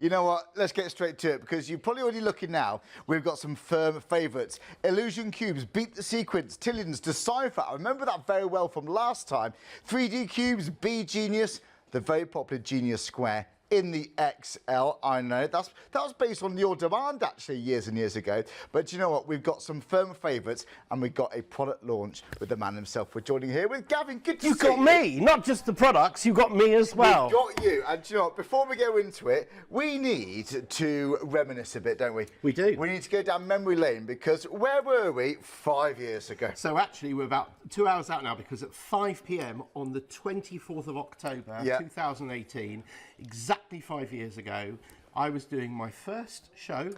You know what? Let's get straight to it because you're probably already looking now. We've got some firm favourites. Illusion Cubes, Beat the Sequence, Tillions, Decipher. I remember that very well from last time. 3D Cubes, B Genius, the very popular Genius Square in the XL. I know that was based on your demand actually years and years ago. But you know what? We've got some firm favourites and we've got a product launch with the man himself. We're joining here with Gavin. Good to see you. You've got me, not just the products, you've got me as well. We've got you. And you know what? Before we go into it, we need to reminisce a bit, don't we? We do. We need to go down memory lane because where were we 5 years ago? So actually we're about 2 hours out now because at 5 p.m. on the 24th of October 2018, exactly 5 years ago, I was doing my first show.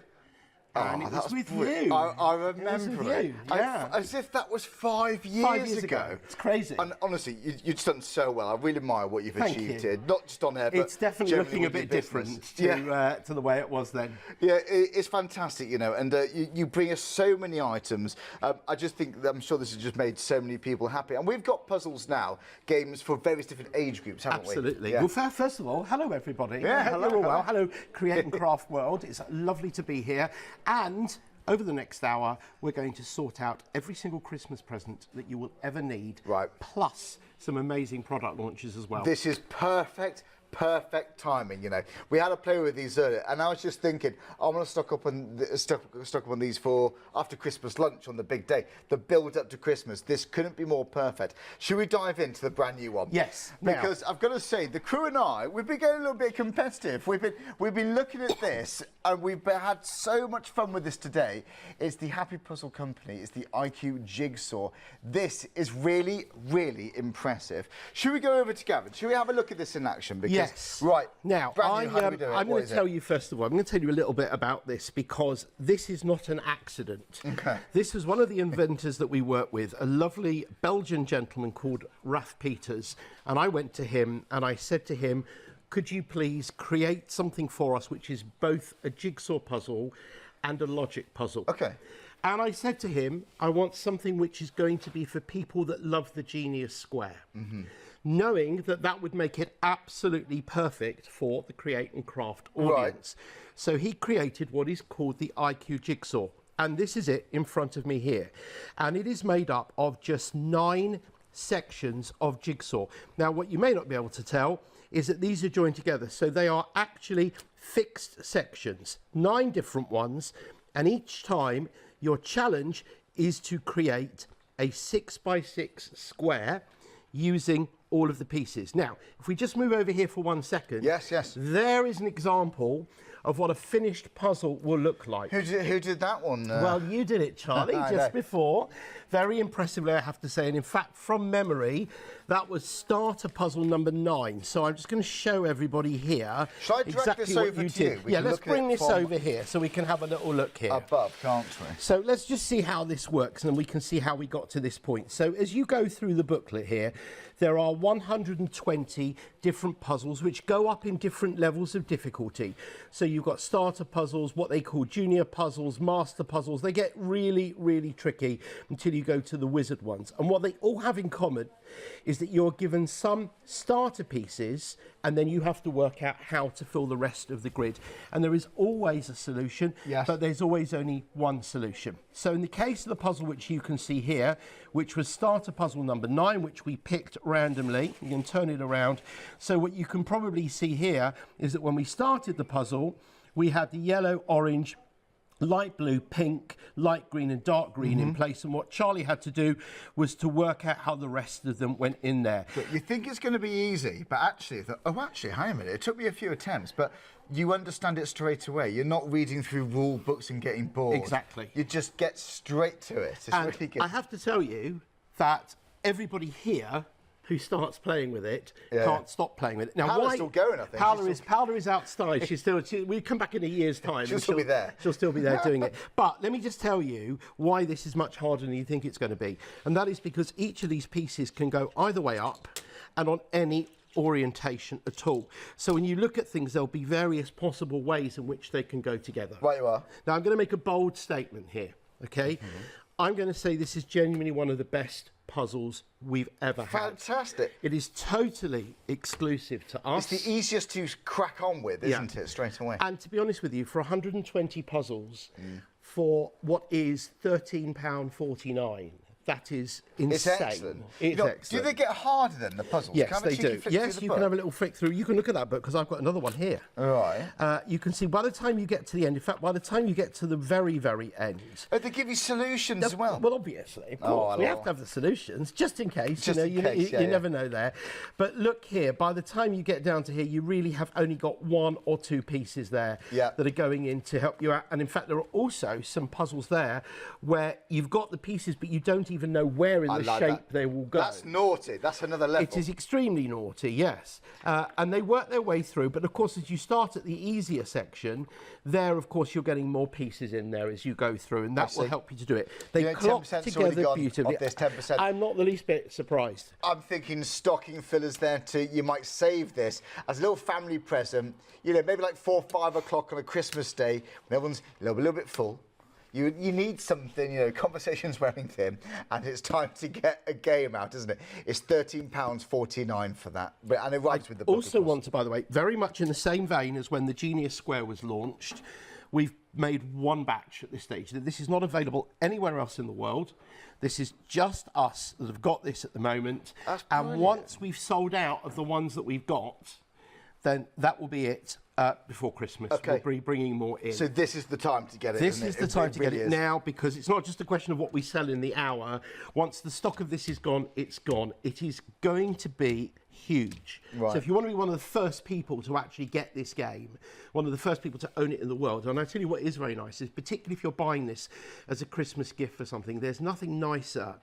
And it was with you. I remember it. Yeah. As if that was 5 years ago. It's crazy. And honestly, you've done so well. I really admire what you've achieved here. Not just on air, but it's definitely looking a bit different to the way it was then. Yeah, it's fantastic, you know, and you bring us so many items. I just think, I'm sure this has just made so many people happy. And we've got puzzles now, games for various different age groups, haven't we? Absolutely. Yeah. Well, first of all, hello everybody. Yeah, hello. Well. Hello, Create and Craft World. It's lovely to be here. And over the next hour, we're going to sort out every single Christmas present that you will ever need, plus some amazing product launches as well. This is perfect timing, you know. We had a play with these earlier, and I was just thinking, I'm going to stock up on these for after Christmas lunch on the big day. The build up to Christmas. This couldn't be more perfect. Should we dive into the brand new one? Yes. Because I've got to say, the crew and I, we've been getting a little bit competitive. We've been looking at this, and we've had so much fun with this today. It's the Happy Puzzle Company. It's the IQ Jigsaw. This is really, really impressive. Should we go over to Gavin? Should we have a look at this in action? Because yes. Right. Now, I'm going to tell you, first of all, I'm going to tell you a little bit about this because this is not an accident. Okay. This was one of the inventors that we work with, a lovely Belgian gentleman called Raf Peters. And I went to him and I said to him, could you please create something for us which is both a jigsaw puzzle and a logic puzzle? Okay. And I said to him, I want something which is going to be for people that love the Genius Square. Mm-hmm. Knowing that that would make it absolutely perfect for the Create and Craft audience. Right. So he created what is called the IQ Jigsaw. And this is it in front of me here. And it is made up of just 9 sections of jigsaw. Now, what you may not be able to tell is that these are joined together. So they are actually fixed sections, 9 different ones. And each time your challenge is to create a 6x6 square using all of the pieces. Now, if we just move over here for 1 second. Yes. There is an example of what a finished puzzle will look like. Who did that one? Well, you did it, Charlie, just before. Very impressively, I have to say. And in fact, from memory, that was starter puzzle number 9. So I'm just going to show everybody here exactly what you did. Yeah, let's bring this over here so we can have a little look here. Above, can't we? So let's just see how this works and then we can see how we got to this point. So as you go through the booklet here, there are 120 different puzzles which go up in different levels of difficulty. So you've got starter puzzles, what they call junior puzzles, master puzzles. They get really, really tricky until you go to the wizard ones. And what they all have in common is that you're given some starter pieces and then you have to work out how to fill the rest of the grid. And there is always a solution, but there's always only one solution. So in the case of the puzzle which you can see here, which was starter puzzle number 9, which we picked randomly, you can turn it around. So what you can probably see here is that when we started the puzzle, we had the yellow, orange, light blue, pink, light green and dark green in place, and what Charlie had to do was to work out how the rest of them went in there. But you think it's going to be easy, but actually, hang a minute, it took me a few attempts, but you understand it straight away. You're not reading through rule books and getting bored. Exactly. You just get straight to it. It's really good. I have to tell you that everybody here who starts playing with it can't stop playing with it. Now, Paola's still going, I think. Paola is outside. We come back in a year's time. She'll still be there. She'll still be there doing it. But let me just tell you why this is much harder than you think it's going to be. And that is because each of these pieces can go either way up and on any orientation at all. So when you look at things, there'll be various possible ways in which they can go together. Right you are. Now, I'm going to make a bold statement here, okay? I'm going to say this is genuinely one of the best puzzles we've ever had. Fantastic. It is totally exclusive to us. It's the easiest to crack on with, isn't it, straight away? And to be honest with you, for 120 puzzles, for what is £13.49, that is insane. It's excellent. It's excellent. Do they get harder than the puzzles? Yes, they do. Yes, you can have a little flick through. You can look at that book because I've got another one here. All right. You can see by the time you get to the end, in fact, by the time you get to the very, very end. Oh, they give you solutions as well. Well, obviously, of course. We have to have the solutions just in case. Just in case, you never know there. But look here, by the time you get down to here, you really have only got 1 or 2 pieces there that are going in to help you out. And in fact, there are also some puzzles there where you've got the pieces, but you don't even know where in the shape they will go. That's naughty. That's another level. It is extremely naughty, yes. And they work their way through. But of course, as you start at the easier section, there, of course, you're getting more pieces in there as you go through, and that will help you to do it. They clock together beautifully. Of this 10%. I'm not the least bit surprised. I'm thinking stocking fillers there too. You might save this as a little family present. You know, maybe like 4 or 5 o'clock on a Christmas day when everyone's a little bit full. You need something, you know, conversation's wearing thin, and it's time to get a game out, isn't it? It's £13.49 for that, and it rhymes with the book. Also want to, by the way, very much in the same vein as when the Genius Square was launched, we've made 1 batch at this stage. This is not available anywhere else in the world. This is just us that have got this at the moment. That's and brilliant. Once we've sold out of the ones that we've got, then that will be it. Before Christmas, we'll be bringing more in. So this is the time to get it. This is the time to get it now, because it's not just a question of what we sell in the hour. Once the stock of this is gone, it's gone. It is going to be huge. Right. So if you want to be one of the first people to actually get this game, one of the first people to own it in the world, and I tell you what is very nice is, particularly if you're buying this as a Christmas gift for something, there's nothing nicer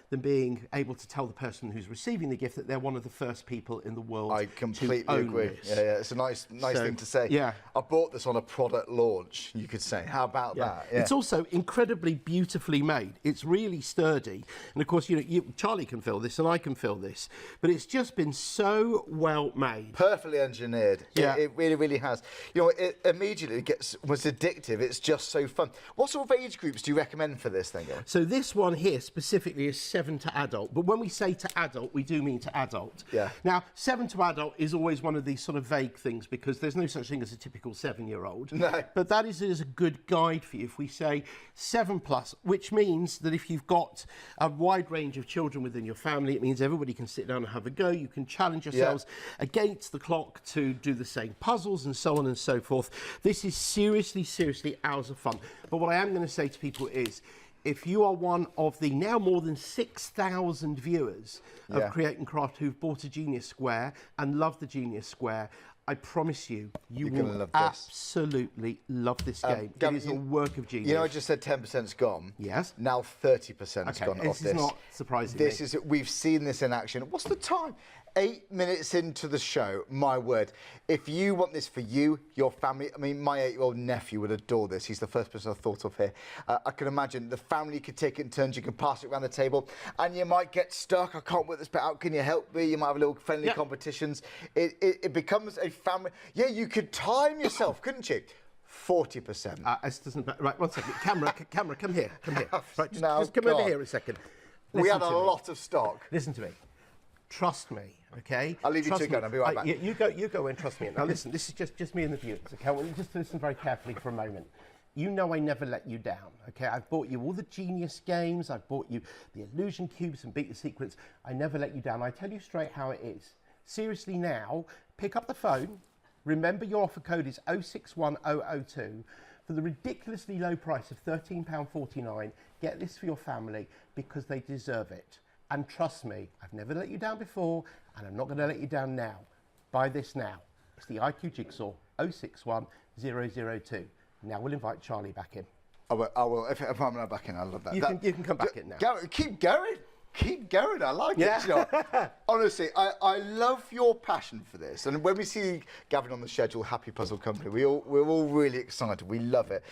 than being able to tell the person who's receiving the gift that they're one of the first people in the world. I completely to own agree. This. Yeah, it's a nice thing to say. Yeah. I bought this on a product launch, you could say. How about that? Yeah. It's also incredibly beautifully made. It's really sturdy. And of course, Charlie can fill this and I can fill this, but it's just been so well made. Perfectly engineered. Yeah. It really, really has. You know, it immediately was addictive. It's just so fun. What sort of age groups do you recommend for this thing, Gavin? So this one here specifically is 7 to adult, but when we say to adult, we do mean to adult. Yeah. Now, 7 to adult is always one of these sort of vague things because there's no such thing as a typical 7-year-old. No. But that is a good guide for you if we say 7 plus, which means that if you've got a wide range of children within your family, it means everybody can sit down and have a go. You can challenge yourselves against the clock to do the same puzzles and so on and so forth. This is seriously, seriously hours of fun. But what I am going to say to people is, if you are one of the now more than 6,000 viewers of Create and Craft who've bought a Genius Square and love the Genius Square, I promise you, you will absolutely love this game. Gavin, it is a work of genius. You know, I just said 10%'s gone. Yes. Now 30%'s gone off this. This is not surprising. We've seen this in action. What's the time? 8 minutes into the show, my word. If you want this for you, your family, I mean, my 8-year-old nephew would adore this. He's the first person I thought of here. I can imagine the family could take it in turns. You can pass it around the table and you might get stuck. I can't work this bit out. Can you help me? You might have a little friendly competitions. It becomes a family. Yeah, you could time yourself, couldn't you? 40%. It doesn't. Right, one second. Camera, come here. Right, just come God. over here a second. We had a lot of stock. Listen to me. Trust me, okay? I'll leave you to go and I'll be right back. You go and trust me. Now listen, this is just me and the viewers, okay? I want you just to listen very carefully for a moment. You know I never let you down, okay? I've bought you all the Genius games. I've bought you the Illusion Cubes and Beat the Sequence. I never let you down. I tell you straight how it is. Seriously now, pick up the phone. Remember your offer code is 061002. For the ridiculously low price of £13.49, get this for your family because they deserve it. And trust me, I've never let you down before, and I'm not going to let you down now. Buy this now. It's the IQ Jigsaw 061002. Now we'll invite Charlie back in. I will. If I'm not back in, I love that. You can come back in now. Keep going. Keep going. I like it. You know, honestly, I love your passion for this. And when we see Gavin on the schedule, Happy Puzzle Company, we're all really excited. We love it.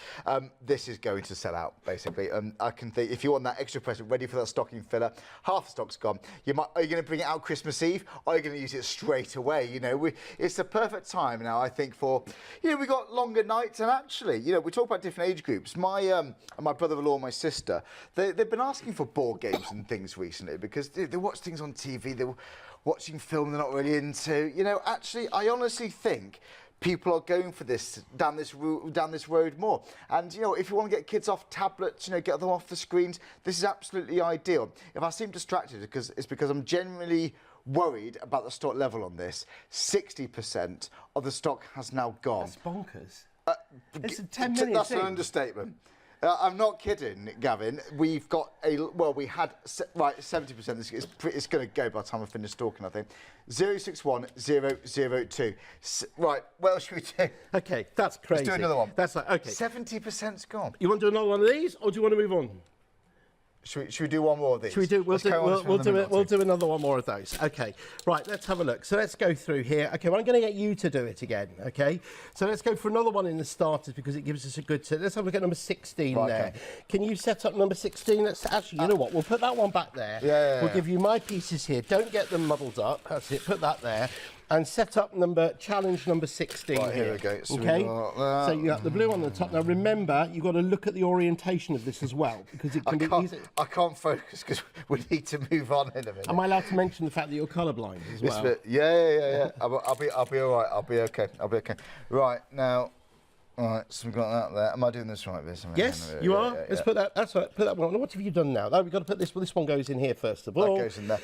This is going to sell out, basically. I can think if you want that extra present ready for that stocking filler, half the stock's gone. Are you going to bring it out Christmas Eve? Or are you going to use it straight away? You know, it's the perfect time now, I think, for, we've got longer nights. And actually, we talk about different age groups. My brother-in-law and my sister, they've been asking for board games and things recently. recently because they watch things on TV, they're watching film they're not really into. You know, actually, I honestly think people are going for this down this road more. And you know, if you want to get kids off tablets, you know, get them off the screens, this is absolutely ideal. If I seem distracted, it's because I'm generally worried about the stock level on this. 60% of the stock has now gone. That's bonkers. It's a 10 minute That's thing. an understatement. I'm not kidding, Gavin. We've got we had 70%. It's going to go by the time I finish talking, I think. 061002. Right, what else should we do? Okay, that's crazy. Let's do another one. That's like, okay. 70%'s gone. You want to do another one of these, or do you want to move on? Should we do one more of these? Should we do? We'll do another one more of those. Okay, right. Let's have a look. So let's go through here. Okay, well, I'm going to get you to do it again. Okay, so let's go for another one in the starters because it gives us a good. Let's have a look at number 16 right, there. okay. Can you set up number 16? Let's actually. You know what? We'll put that one back there. Yeah. We'll give you my pieces here. Don't get them muddled up. That's it. Put that there. And set up challenge number 16 right, here. here we go. So okay, so you got the blue on the top. Now remember, you've got to look at the orientation of this as well because it can be easy. I can't focus because we need to move on in a minute. Am I allowed to mention the fact that you're colourblind as well? Yeah. I'll be all right. I'll be okay. Right now. All right, so we've got that there. Am I doing this right, Viz? Yes, you are. Let's put that. That's right. Put that one. What have you done now? We've got to put this. Well, this one goes in here first of all. That goes in there.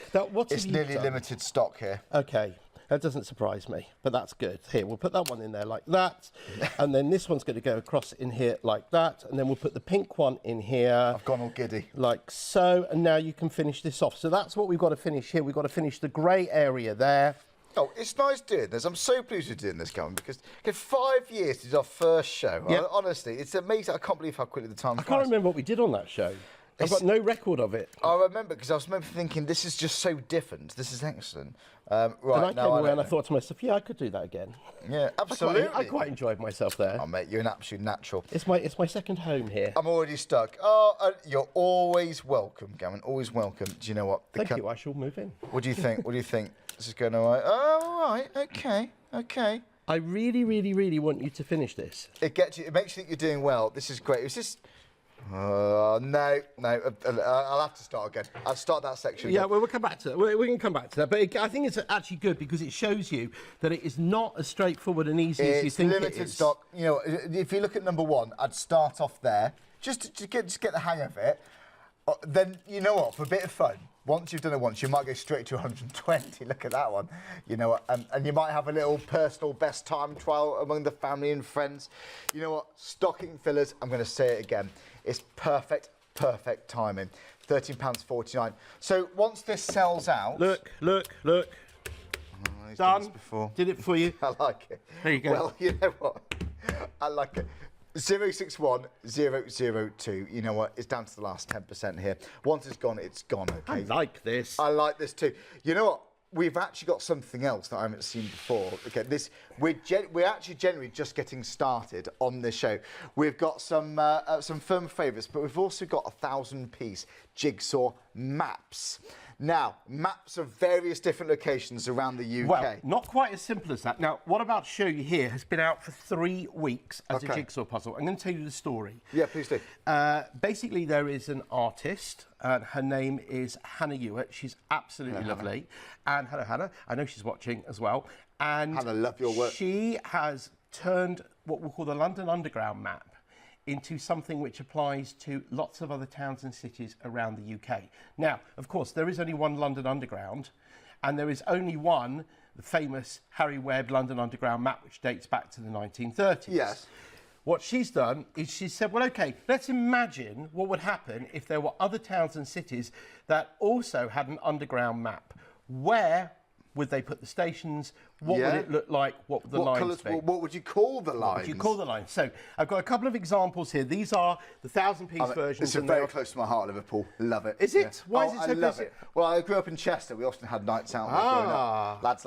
It's nearly limited stock here. Okay. That doesn't surprise me, but that's good. Here, we'll put that one in there like that. And then this one's going to go across in here like that. And then we'll put the pink one in here. I've gone all giddy. Like so. And now you can finish this off. So that's what we've got to finish here. We've got to finish the grey area there. Oh, it's nice doing this. I'm so pleased with doing this, Gavin, because 5 years is our first show. Yep. Honestly, it's amazing. I can't believe how quickly the time flies. I can't remember what we did on that show. I've got no record of it. I remember because I was thinking this is just so different. This is excellent. Right, and I came away and I thought to myself, yeah, I could do that again. Yeah, absolutely. I quite enjoyed myself there. Oh, mate, you're an absolute natural. It's my second home here. I'm already stuck. Oh, you're always welcome, Gavin. Always welcome. Do you know what? Thank you. I shall move in. What do you think? This is going all right. Oh, all right. Okay. I really, really, really want you to finish this. It makes you think you're doing well. This is great. It's just. No. I'll have to start again. I'll start that section again. Yeah, well, we'll come back to that. We can come back to that. But I think it's actually good because it shows you that it is not as straightforward and easy as you think it is. Limited stock. You know, if you look at number 1, I'd start off there just to get the hang of it. Then you know what? For a bit of fun, once you've done it once, you might go straight to 120. Look at that one. You know what? And you might have a little personal best time trial among the family and friends. You know what? Stocking fillers. I'm going to say it again. It's perfect timing. £13.49. So once this sells out... Look. Oh, Done. Did it for you. I like it. There you go. Well, you know what? I like it. 061002. You know what? It's down to the last 10% here. Once it's gone, it's gone, okay? I like this. I like this too. You know what? We've actually got something else that I haven't seen before. Okay, we're actually generally just getting started on this show. We've got some firm favourites, but we've also got 1,000-piece jigsaw maps. Now, maps of various different locations around the UK. Well, not quite as simple as that. Now, what I'm about to show you here has been out for 3 weeks as a jigsaw puzzle. I'm going to tell you the story. Yeah, please do. Basically, there is an artist, and her name is Hannah Ewart. She's absolutely lovely. And hello, Hannah. I know she's watching as well. And Hannah, love your work. She has turned what we'll call the London Underground map into something which applies to lots of other towns and cities around the UK. Now, of course, there is only one London Underground, and there is only one, the famous Harry Webb London Underground map, which dates back to the 1930s. Yes. What she's done is she said, well, OK, let's imagine what would happen if there were other towns and cities that also had an underground map. Where would they put the stations? What would it look like? What would the lines be? What would you call the lines? What would you call the lines? So I've got a couple of examples here. These are the 1,000-piece versions. It's very close to my heart, Liverpool. Love it. Is it? Why is it so close? I love it. Well, I grew up in Chester. We often had nights out there growing up. Lads,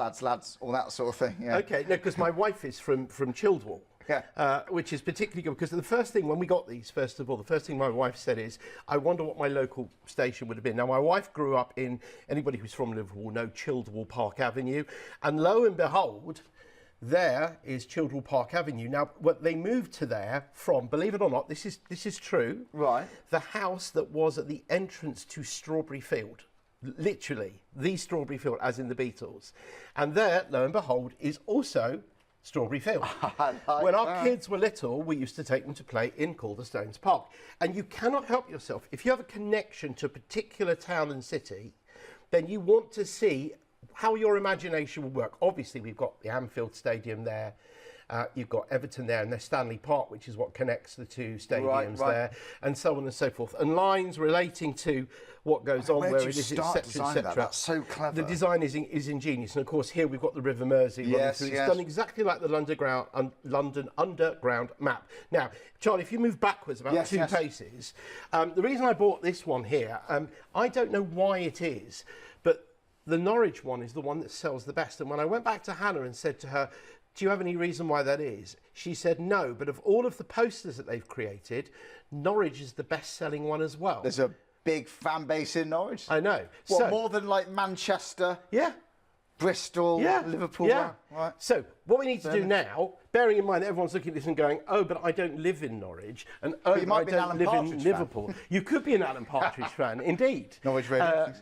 all that sort of thing. Yeah. OK, no, because my wife is from Childwall. Yeah. Which is particularly good because the first thing, when we got these, first of all, the first thing my wife said is, I wonder what my local station would have been. Now, my wife grew up in, anybody who's from Liverpool know Childwall Park Avenue. And lo and behold, there is Childwall Park Avenue. Now, what they moved to there from, believe it or not, this is true. Right. The house that was at the entrance to Strawberry Field. literally the strawberry field, as in the Beatles. And there, lo and behold, is also Strawberry Field. When our kids were little, we used to take them to play in Calderstones Park. And you cannot help yourself. If you have a connection to a particular town and city, then you want to see how your imagination will work. Obviously, we've got the Anfield Stadium there. You've got Everton there, and there's Stanley Park, which is what connects the two stadiums there, and so on and so forth. And lines relating to what goes on, where it is, etc., etc. That's so clever. The design is ingenious, and of course here we've got the River Mersey running through. It's done exactly like the London Underground map. Now, Charlie, if you move backwards about two paces, the reason I bought this one here, I don't know why it is, but the Norwich one is the one that sells the best. And when I went back to Hannah and said to her, do you have any reason why that is? She said no, but of all of the posters that they've created, Norwich is the best-selling one as well. There's a big fan base in Norwich. I know. What, so, more than like Manchester? Yeah. Bristol, Liverpool. Yeah. Right. So what we need to do now, bearing in mind that everyone's looking at this and going, oh, but I don't live in Norwich, and oh, you might I be don't live in fan. Liverpool. You could be an Alan Partridge fan, indeed. Norwich Radio.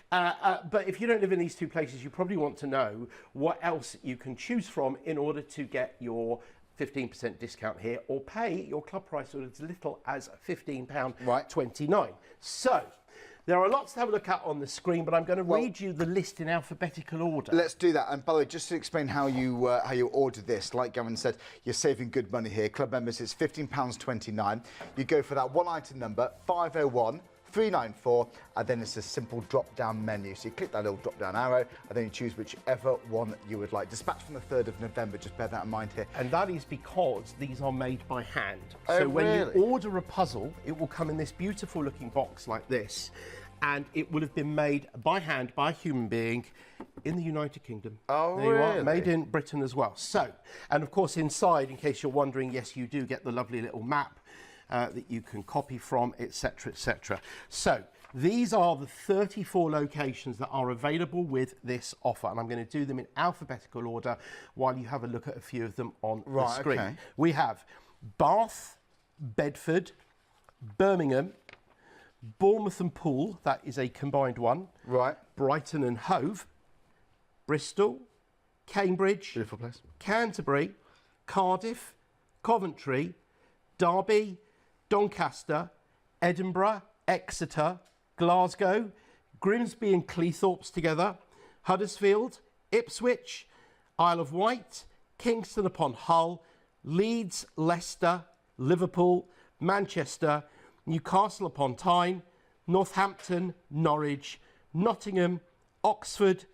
But if you don't live in these two places, you probably want to know what else you can choose from in order to get your 15% discount here, or pay your club price or as little as £15.29. So there are lots to have a look at on the screen, but I'm going to read you the list in alphabetical order. Let's do that. And by the way, just to explain how you order this, like Gavin said, you're saving good money here. Club members, it's £15.29. You go for that one item number, 501 394, and then it's a simple drop-down menu. So you click that little drop-down arrow, and then you choose whichever one you would like. Dispatch from the 3rd of November, just bear that in mind here. And that is because these are made by hand. Oh, so when really? you order a puzzle, it will come in this beautiful looking box like this, and it will have been made by hand by a human being in the United Kingdom. Oh, there you really? are, made in Britain as well. So, and of course inside, in case you're wondering, yes, you do get the lovely little map that you can copy from, etc., etc. So these are the 34 locations that are available with this offer, and I'm going to do them in alphabetical order while you have a look at a few of them on the screen. Okay. We have Bath, Bedford, Birmingham, Bournemouth and Poole, that is a combined one. Right. Brighton and Hove, Bristol, Cambridge, beautiful place, Canterbury, Cardiff, Coventry, Derby, Doncaster, Edinburgh, Exeter, Glasgow, Grimsby and Cleethorpes together, Huddersfield, Ipswich, Isle of Wight, Kingston upon Hull, Leeds, Leicester, Liverpool, Manchester, Newcastle upon Tyne, Northampton, Norwich, Nottingham, Oxford,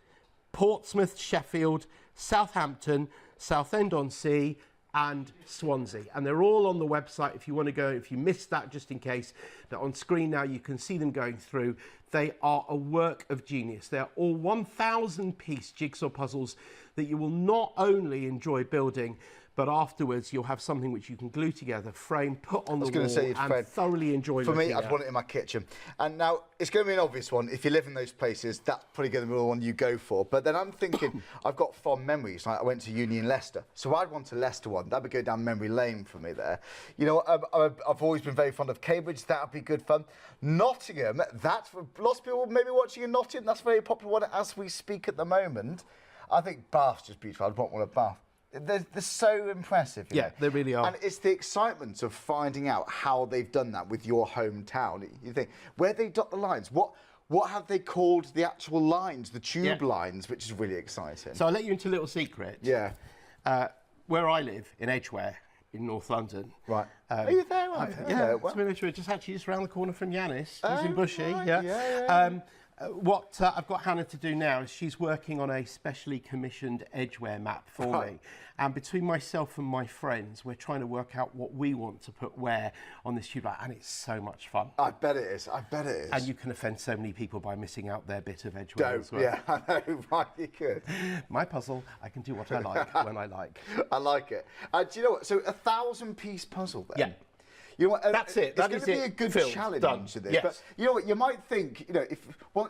Portsmouth, Sheffield, Southampton, Southend-on-Sea, and Swansea. And they're all on the website if you want to go. If you missed that, just in case, that on screen now you can see them going through. They are a work of genius. They're all 1,000-piece jigsaw puzzles that you will not only enjoy building, but afterwards you'll have something which you can glue together, frame, put on the wall, and thoroughly enjoy. For me, I'd want it in my kitchen. And now, it's going to be an obvious one. If you live in those places, that's probably going to be the one you go for. But then I'm thinking, I've got fond memories. Like I went to uni in Leicester, so I'd want a Leicester one. That would go down memory lane for me there. You know, I've always been very fond of Cambridge. That would be good fun. Nottingham, that's for lots of people maybe watching in Nottingham. That's a very popular one as we speak at the moment. I think Bath's just beautiful. I'd want one at Bath. They're so impressive. You know? They really are. And it's the excitement of finding out how they've done that with your hometown. You think, where they dot the lines? What have they called the actual lines, the tube lines, which is really exciting. So I'll let you into a little secret. Yeah. Where I live, in Edgware, in North London. Right. Are you there? Right? Yeah, just around the corner from Yanis. He's in Bushy. Right. Yeah. What I've got Hannah to do now is she's working on a specially commissioned Edgware map for me. And between myself and my friends, we're trying to work out what we want to put where on this tube line. And it's so much fun. I bet it is. I bet it is. And you can offend so many people by missing out their bit of Edgware as well. Yeah, I know. Right, you could. My puzzle, I can do what I like when I like. I like it. Do you know what? So 1,000-piece puzzle then? Yeah. You know what, that's it. It's going to be a good challenge to this. Yes. But you know what? You might think, you know,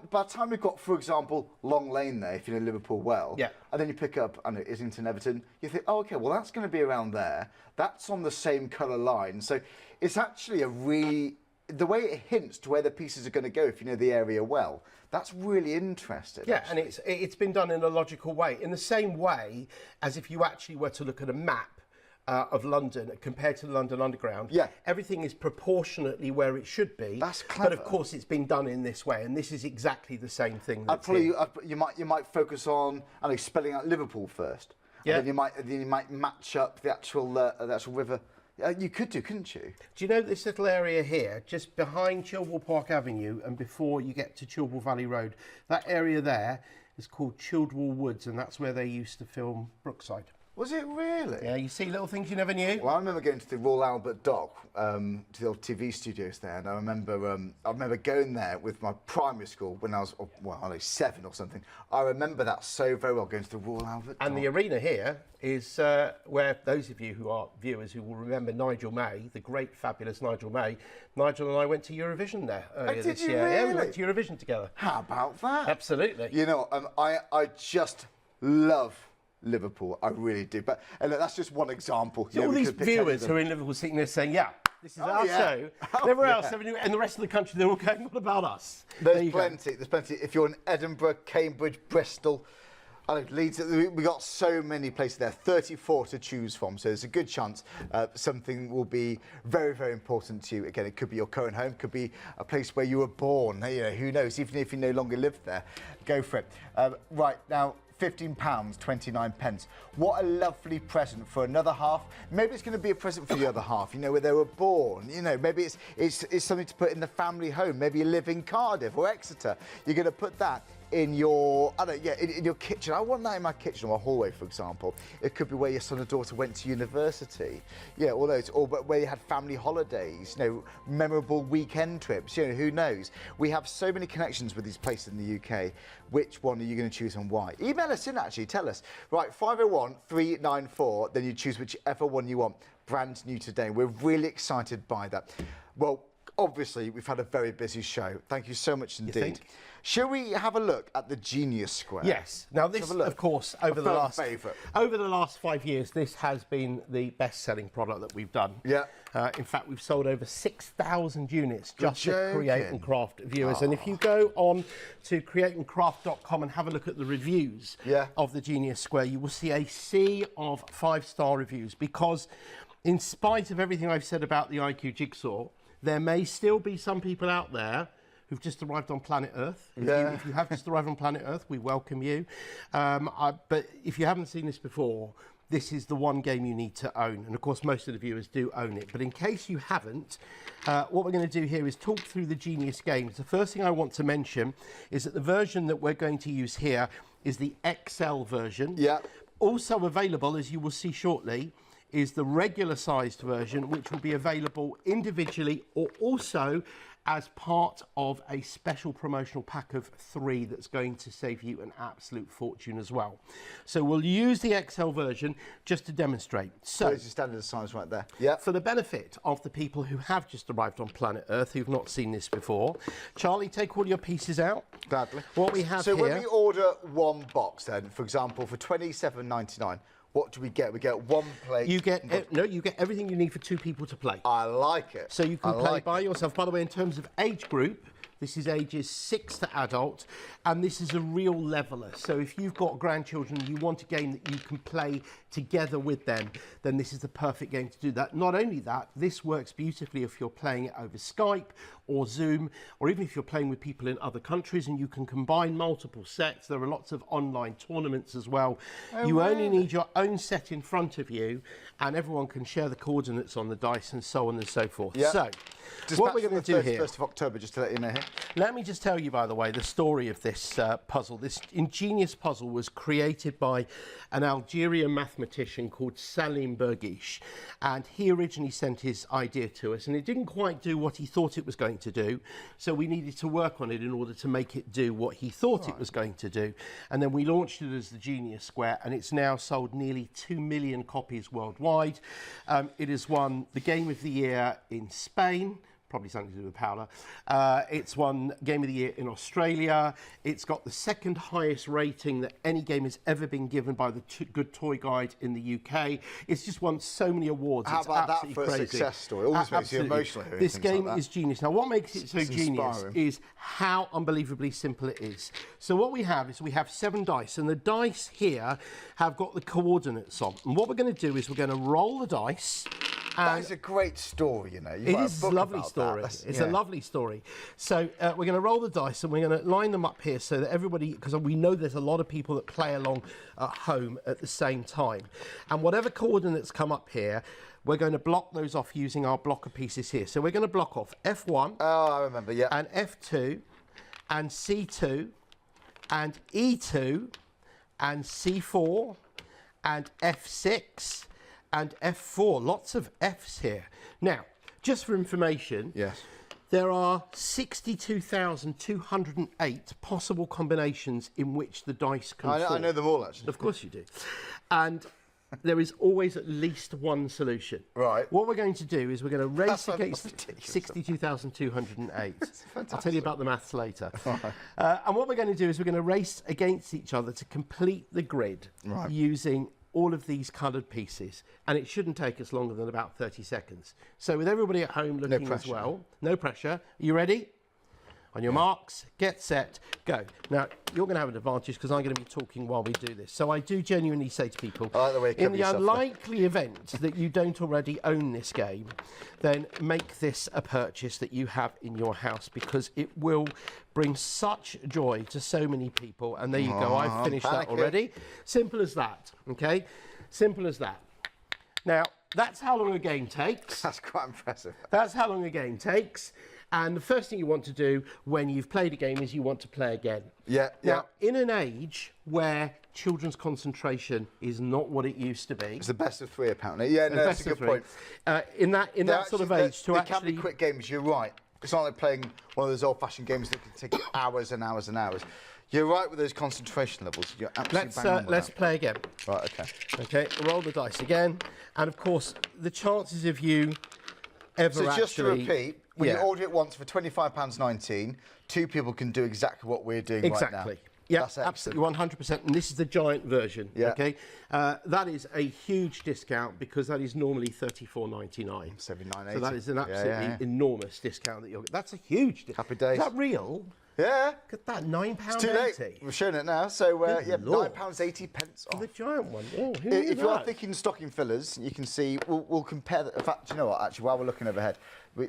by the time we've got, for example, Long Lane there, if you know Liverpool well, and then you pick up, I don't know, Islington, Everton, you think, oh, okay, well, that's going to be around there. That's on the same colour line. So it's actually a really the way it hints to where the pieces are going to go, if you know the area well, that's really interesting. Yeah, actually. and it's been done in a logical way, in the same way as if you actually were to look at a map of London compared to the London Underground. Yeah. Everything is proportionately where it should be. That's clever. But of course, it's been done in this way, and this is exactly the same thing. You might focus on spelling out Liverpool first. Yeah. And then you might match up the actual river. You could do, couldn't you? Do you know this little area here, just behind Chilwell Park Avenue and before you get to Chilwell Valley Road? That area there is called Childwell Woods, and that's where they used to film Brookside. Was it really? Yeah, you see little things you never knew. Well, I remember going to the Royal Albert Dock, to the old TV studios there, and I remember going there with my primary school when I was 7 or something. I remember that so very well, going to the Royal Albert Dock. And the arena here is where those of you who are viewers who will remember Nigel May, the great, fabulous Nigel May. Nigel and I went to Eurovision there earlier this year. Really? Yeah, we went to Eurovision together. How about that? Absolutely. You know, I just love Liverpool, I really do. But look, that's just one example. So all these viewers who are in Liverpool sitting there saying, yeah, this is our show. Everywhere else, and the rest of the country, they're all going, what about us? There's plenty. If you're in Edinburgh, Cambridge, Bristol, Leeds, we got so many places there, 34 to choose from. So there's a good chance something will be very, very important to you. Again, it could be your current home, could be a place where you were born. You know, who knows? Even if you no longer live there, go for it. Right now, £15.29. What a lovely present for another half. Maybe it's going to be a present for the other half, you know, where they were born. You know, maybe it's something to put in the family home. Maybe you live in Cardiff or Exeter. You're going to put that in your, in your kitchen. I want that in my kitchen or my hallway, for example. It could be where your son or daughter went to university. Yeah, all those, or where you had family holidays, you know, memorable weekend trips, you know, who knows? We have so many connections with these places in the UK. Which one are you going to choose and why? Email us in, actually, tell us. Right, 501 394, then you choose whichever one you want. Brand new today. We're really excited by that. Well, obviously, we've had a very busy show. Thank you so much indeed. Shall we have a look at the Genius Square? Yes. Now this, of course, over the last 5 years, this has been the best-selling product that we've done. Yeah. In fact, we've sold over 6,000 units just to Create and Craft viewers. And if you go on to createandcraft.com and have a look at the reviews of the Genius Square, you will see a sea of 5-star reviews. Because in spite of everything I've said about the IQ Jigsaw, there may still be some people out there who've just arrived on planet Earth. If you have just arrived on planet Earth, we welcome you. But if you haven't seen this before, this is the one game you need to own. And of course, most of the viewers do own it. But in case you haven't, what we're going to do here is talk through the Genius games. The first thing I want to mention is that the version that we're going to use here is the XL version. Yeah. Also available, as you will see shortly, is the regular sized version, which will be available individually or also as part of a special promotional pack of 3 that's going to save you an absolute fortune as well. So we'll use the XL version just to demonstrate. So there's your standard size right there. Yeah. For the benefit of the people who have just arrived on planet Earth who've not seen this before, Charlie, take all your pieces out. Gladly. What we have here. So when we order one box, then, for example, for £27.99. What do we get? We get one plate. You get you get everything you need for 2 people to play. I like it. So you can play by yourself. By the way, in terms of age group, this is ages 6 to adult, and this is a real leveler. So if you've got grandchildren and you want a game that you can play together with them, then this is the perfect game to do that. Not only that, this works beautifully if you're playing it over Skype or Zoom, or even if you're playing with people in other countries, and you can combine multiple sets. There are lots of online tournaments as well. You only need your own set in front of you, and everyone can share the coordinates on the dice and so on and so forth. Yeah. So, what we're going to do here... 1st of October, just to let you know here. Let me just tell you, by the way, the story of this puzzle. This ingenious puzzle was created by an Algerian mathematician called Salim Bergish, and he originally sent his idea to us, and it didn't quite do what he thought it was going to do, so we needed to work on it in order to make it do what he thought it was going to do. And then we launched it as the Genius Square, and it's now sold nearly 2 million copies worldwide. It has won the Game of the Year in Spain, probably something to do with Paola. It's won Game of the Year in Australia. It's got the second highest rating that any game has ever been given by the Good Toy Guide in the UK. It's just won so many awards. How it's about that absolutely for a crazy. success story? It always makes you Absolutely. emotional hearing This things game like that. is genius. Now, what makes it so It's genius inspiring. is how unbelievably simple it is. So what we have is we have 7 dice, and the dice here have got the coordinates on. And what we're going to do is we're going to roll the dice. That is a great story, you know. You've It got is book a lovely about story. that. It's a lovely story. So we're going to roll the dice and we're going to line them up here so that everybody, because we know there's a lot of people that play along at home at the same time. And whatever coordinates come up here, we're going to block those off using our blocker pieces here. So we're going to block off F1. Oh, I remember, yeah. And F2 and C2 and E2 and C4 and F6 and F4, lots of Fs here. Now, just for information, Yes. there are 62,208 possible combinations in which the dice can I fall. know them all, actually. Of course you do. And there is always at least one solution. Right. What we're going to do is we're going to race That's against ridiculous. 62,208. I'll tell you about the maths later. And what we're going to do is we're going to race against each other to complete the grid using all of these coloured pieces, and it shouldn't take us longer than about 30 seconds. So with everybody at home looking as well, no pressure. Are you ready? On your marks, get set, go. Now, you're going to have an advantage because I'm going to be talking while we do this. So I do genuinely say to people, I like the way you in cover the yourself there. unlikely event that you don't already own this game, then make this a purchase that you have in your house because it will bring such joy to so many people. And there you go, I've finished that panicking. already. Simple as that, okay? Simple as that. Now, that's how long a game takes. That's quite impressive. That's how long a game takes. And the first thing you want to do when you've played a game is you want to play again. Yeah, yeah. Now, in an age where children's concentration is not what it used to be, It's the best of 3, apparently. Yeah, no, that's a good point. in that sort of age, to they actually can be quick games, you're right. It's not like playing one of those old-fashioned games that can take you hours and hours and hours. You're right with those concentration levels. You're absolutely bang on with let's that. play again. Right, okay. Okay, roll the dice again, and of course, the chances of you ever So actually, just to repeat, when you Yeah. order it once for £25.19, 2 people can do exactly what we're doing Exactly. right now. Yeah, That's excellent. absolutely, 100%. And this is the giant version. Yeah. Okay, that is a huge discount because that is normally $34.99. $79.80. So that is an Yeah, absolutely yeah. enormous discount that you're. That's a huge discount. Happy days. Is that real? Yeah. Look at that, £9.80. Too late. We're showing it now. So, yeah, Lord. £9.80 For off. the giant one. Oh, who knew If you are that? thinking stocking fillers, you can see, we'll compare, in fact, you know what, actually, while we're looking overhead,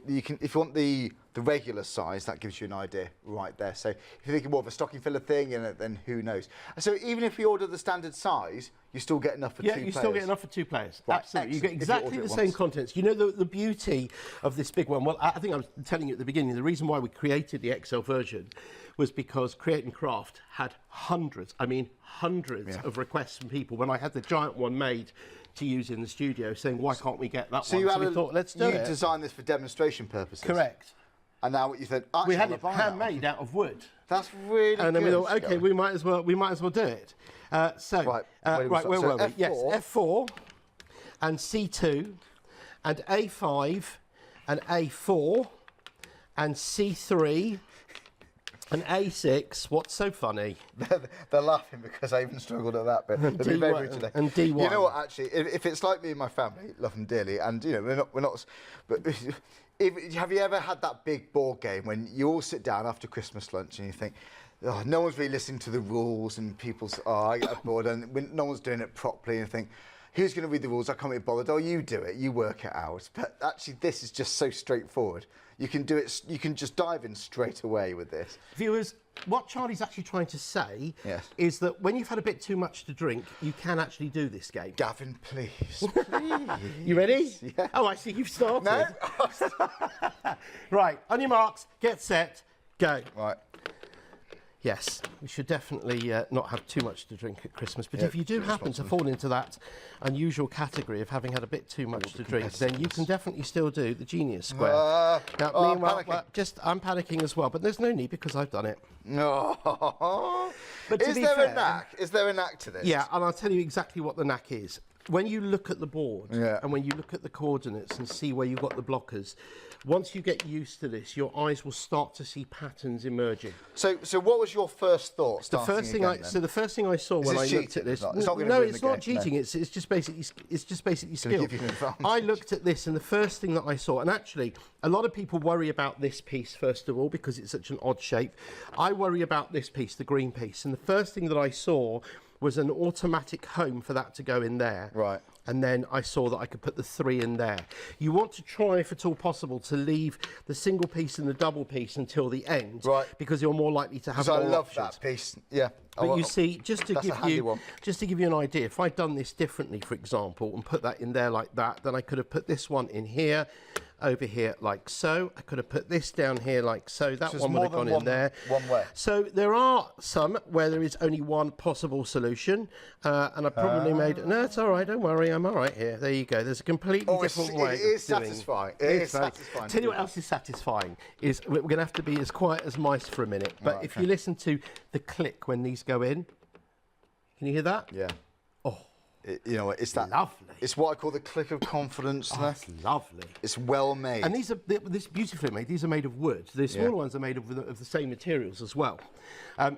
you can, if you want the regular size, that gives you an idea right there. So if you're thinking more of a stocking filler thing, then who knows. So even if you order the standard size, you still get enough for 2 Yeah, players. you still get enough for 2 players. Right, Absolutely. You get excellent. If you exactly order the it same once. contents. You know the beauty of this big one? Well, I think I was telling you at the beginning, the reason why we created the XL version was because Create and Craft had hundreds of requests from people when I had the giant one made to use in the studio saying, why can't we get that So one? you So had we thought, let's do you it. designed this for demonstration purposes. Correct. And now what you said, actually, We had I'm it gonna buy that. handmade out of wood. That's really And then good. we thought, okay, Scott. we might as well do it. Right, Where so were we? Yes, F4. F4 and C2 and A5 and A4 and C3 and A6. What's so funny? They're laughing because I even struggled at that bit. They've been very D1 rude today. and D1. You know what? Actually, if it's like me and my family, love them dearly, and you know we're not. But have you ever had that big board game when you all sit down after Christmas lunch and you think, oh, no one's really listening to the rules, and people's I get bored, and when no one's doing it properly, and you think, who's going to read the rules? I can't be bothered. Oh, you do it. You work it out. But actually, this is just so straightforward. You can do it. You can just dive in straight away with this. Viewers, what Charlie's actually trying to say Yes. is that when you've had a bit too much to drink, you can actually do this game. Gavin, please. You ready? Yeah. Oh, I see you've started. No? Right, on your marks, get set, go. Right. Yes, we should definitely not have too much to drink at Christmas. But Yeah, if you do be happen to fall into that unusual category of having had a bit too much to drink, then you can definitely still do the Genius Square. Now, Meanwhile, I'm panicking as well, but there's no need because I've done it. No. But to Is be there fair- a knack? Is there a knack to this? Yeah, and I'll tell you exactly what the knack is. when you look at the board and when you look at the coordinates and see where you've got the blockers, once you get used to this, your eyes will start to see patterns emerging. So what was your first thought? The first thing I saw when I looked at this, it's not cheating. No. It's just basically skill. I looked at this, and the first thing that I saw, and actually a lot of people worry about this piece first of all because it's such an odd shape. I worry about this piece, the green piece, and the first thing that I saw was an automatic home for that to go in there. Right. And then I saw that I could put the 3 in there. You want to try, if at all possible, to leave the single piece and the double piece until the end. Right. Because you're more likely to have more options. I love that piece. Yeah. But you see, just to give you an idea, if I'd done this differently, for example, and put that in there like that, then I could have put this one in here, over here like so. I could have put this down here like so. That one would have gone in there. One way. So there are some where there is only one possible solution, and I probably made. No, it's all right. Don't worry, I'm all right here. There you go. There's a completely different way. It is satisfying. It is satisfying. Tell you what else is satisfying is we're going to have to be as quiet as mice for a minute. But if you listen to the click when these go in, can you hear that? Yeah. Oh. You know, it's that lovely. It's what I call the click of confidence. Oh, it's lovely. It's well made. And these are beautifully made. These are made of wood. The smaller ones are made of the same materials as well.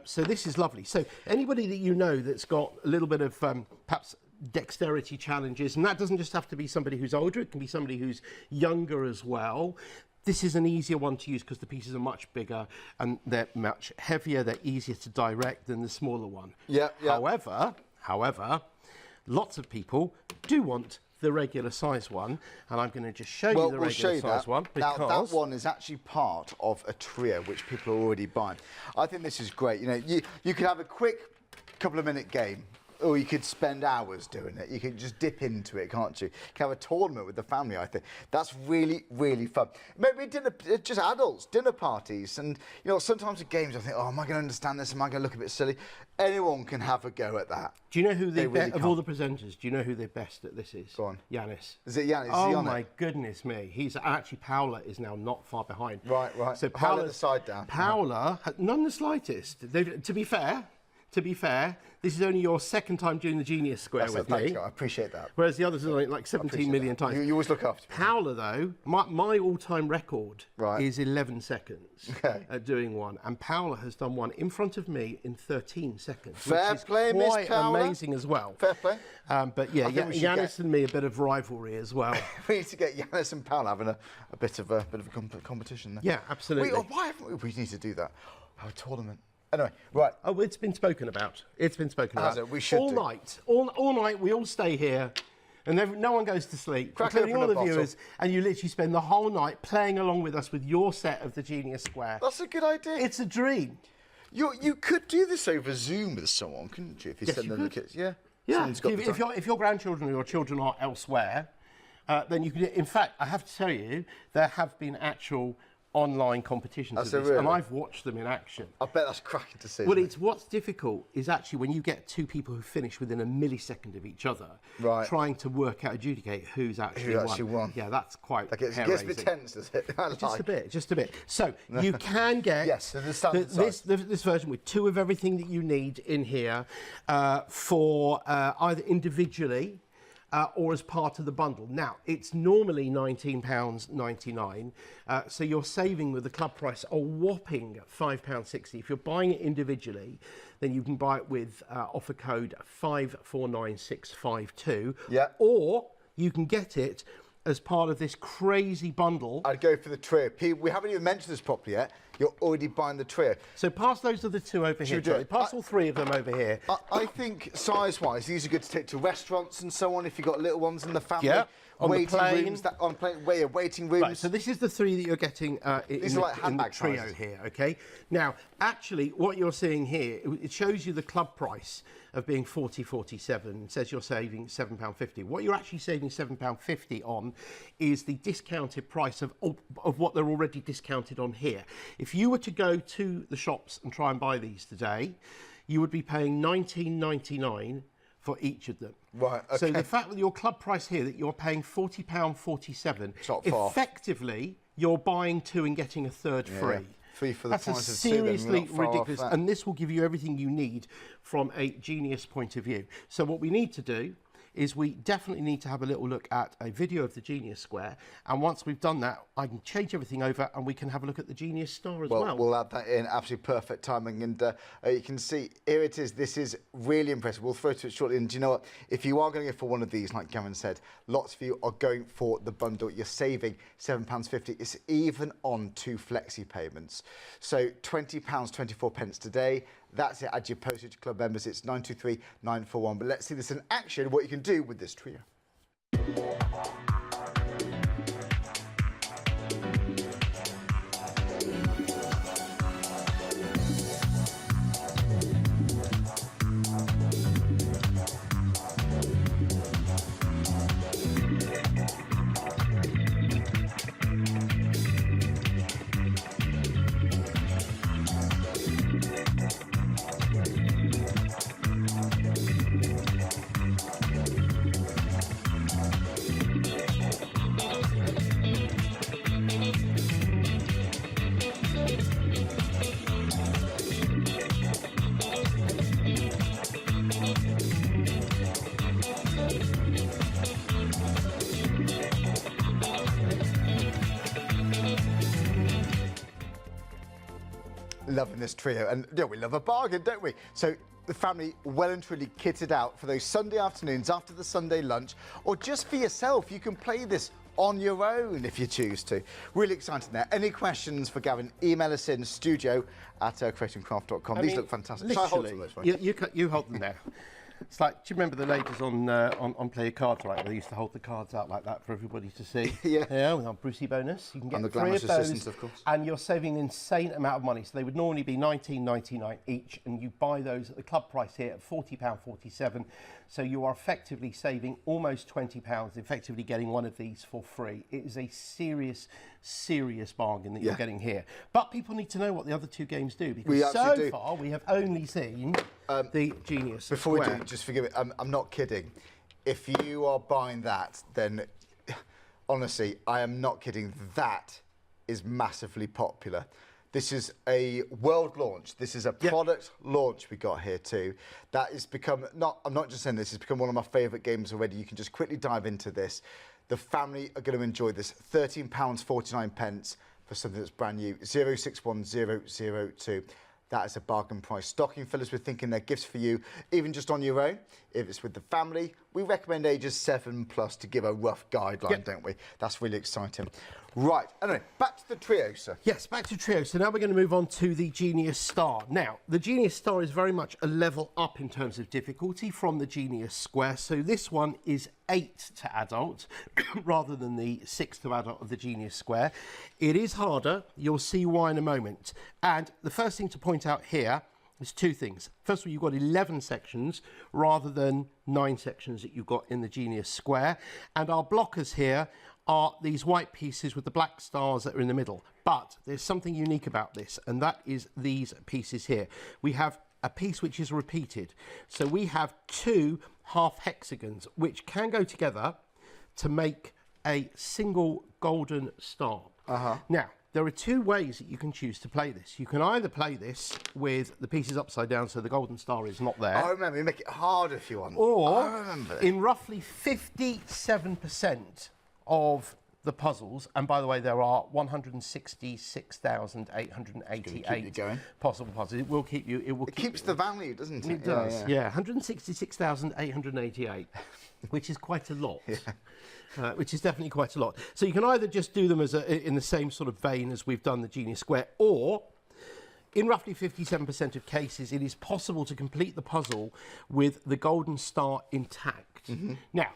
So this is lovely. So anybody that you know that's got a little bit of perhaps dexterity challenges, and that doesn't just have to be somebody who's older. It can be somebody who's younger as well. This is an easier one to use because the pieces are much bigger and they're much heavier. They're easier to direct than the smaller one. Yeah. However, lots of people do want the regular size one, and I'm going to just show you the regular size one. Because now, that one is actually part of a trio which people are already buying. I think this is great. You know, you could have a quick couple of minute game, or you could spend hours doing it. You could just dip into it, can't you? You can have a tournament with the family, I think. That's really, really fun. Maybe dinner, just adults, dinner parties. And, you know, sometimes at games I think, oh, am I going to understand this? Am I going to look a bit silly? Anyone can have a go at that. Do you know who of all the presenters, do you know who the best at this is? Go on. Yanis. Is it Yanis? Oh, my goodness me. He's actually, Paula is now not far behind. Right. So Paula the side down. Paula, none the slightest. To be fair, this is only your second time doing the Genius Square with me. I appreciate that. Whereas the others are like 17 million times. You always look after me. Paula, though, my all-time record is 11 seconds at doing one. And Paula has done one in front of me in 13 seconds. Fair play, Miss Paula. Quite amazing as well. Fair play. But yeah, Yanis and me, a bit of rivalry as well. We need to get Yanis and Paula having a bit of a competition there. Yeah, absolutely. Why haven't we need to do that? Have a tournament. Anyway, right. Oh, it's been spoken about. We should all night. All night, we all stay here, and no one goes to sleep, including all the viewers, and you literally spend the whole night playing along with us with your set of the Genius Square. That's a good idea. It's a dream. You could do this over Zoom with someone, couldn't you? If you send them the kids. Yeah. If your grandchildren or your children are elsewhere, then you can. In fact, I have to tell you, there have been actual online competitions of this, really? And I've watched them in action. I bet that's cracking to see. Well, what's difficult is actually when you get two people who finish within a millisecond of each other, trying to work out, adjudicate who's actually won. Yeah, that's quite It gets a bit tense, does it? Just a bit. So you can get this version with 2 of everything that you need in here for either individually or as part of the bundle. Now, it's normally £19.99, so you're saving with the club price a whopping £5.60. If you're buying it individually, then you can buy it with offer code 549652, or you can get it as part of this crazy bundle. I'd go for the trio. We haven't even mentioned this properly yet. You're already buying the trio. So pass those are the 2 over here, Charlie. Pass all 3 of them over here. I think size-wise, these are good to take to restaurants and so on if you've got little ones in the family. Yeah. On waiting the plane. Rooms, waiting rooms. Right, so this is the 3 that you're getting in the trio sizes here, okay? Now, actually, what you're seeing here, it shows you the club price of being £40.47. It says you're saving £7.50. What you're actually saving £7.50 on is the discounted price of what they're already discounted on here. If you were to go to the shops and try and buy these today, you would be paying £19.99 for each of them. Right, okay. So the fact that your club price here, that you're paying £40.47, effectively, you're buying 2 and getting a third free. Yeah. 3 for the That's price of 2. seriously ridiculous, and this will give you everything you need from a Genius point of view. So what we need to do is we definitely need to have a little look at a video of the Genius Square, and once we've done that, I can change everything over and we can have a look at the Genius Star as well. We'll add that in, absolutely perfect timing, and you can see, here it is. This is really impressive. We'll throw to it shortly, and do you know what? If you are going to go for one of these, like Gavin said, lots of you are going for the bundle. You're saving £7.50. It's even on 2 flexi payments. So £20, 24 pence today. That's it. Add your postage. Club members, it's 923-941. But let's see this in action, what you can do with this trio. Loving this trio, and we love a bargain, don't we? So the family well and truly kitted out for those Sunday afternoons after the Sunday lunch, or just for yourself. You can play this on your own if you choose to. Really exciting there. Any questions for Gavin, email us in studio@creatingcraft.com. These look fantastic. Literally, you hold them there. It's like, do you remember the ladies on Play Your Cards, right? They used to hold the cards out like that for everybody to see. Yeah. With our Brucey bonus. You can get And the 3 glamorous of those, assistants, of course. and you're saving an insane amount of money. So they would normally be £19.99 each, and you buy those at the club price here at £40.47. So you are effectively saving almost £20, effectively getting one of these for free. It is a serious bargain that you're getting here. But people need to know what the other 2 games do, because so far we have only seen the Genius Before Square. we do, just forgive me, I'm not kidding. If you are buying that, then honestly, I am not kidding. That is massively popular. This is a world launch. This is a product launch we got here too. That has become, I'm not just saying this, it's become one of my favourite games already. You can just quickly dive into this. The family are going to enjoy this. £13.49 for something that's brand new. 061002. That is a bargain price. Stocking fillers, we're thinking they're gifts for you, even just on your own. If it's with the family, we recommend ages 7+ to give a rough guideline, don't we? That's really exciting. Right, anyway, back to the trio, sir. Yes, back to trio. So now we're going to move on to the Genius Star. Now, the Genius Star is very much a level up in terms of difficulty from the Genius Square. So this one is 8 to adult rather than the 6 to adult of the Genius Square. It is harder. You'll see why in a moment. And the first thing to point out here is 2 things. First of all, you've got 11 sections rather than 9 sections that you've got in the Genius Square. And our blockers here are these white pieces with the black stars that are in the middle. But there's something unique about this, and that is these pieces here. We have a piece which is repeated. So we have 2 half hexagons which can go together to make a single golden star. Now, there are 2 ways that you can choose to play this. You can either play this with the pieces upside down so the golden star is not there. I remember, you make it harder if you want. Or, in roughly 57% of the puzzles, and by the way, there are 166,888 possible puzzles. It will keep you. It keeps the value, doesn't it? It does. Yeah, 166,888, which is quite a lot. Which is definitely quite a lot. So you can either just do them as in the same sort of vein as we've done the Genius Square, or in roughly 57% of cases, it is possible to complete the puzzle with the golden star intact. Now,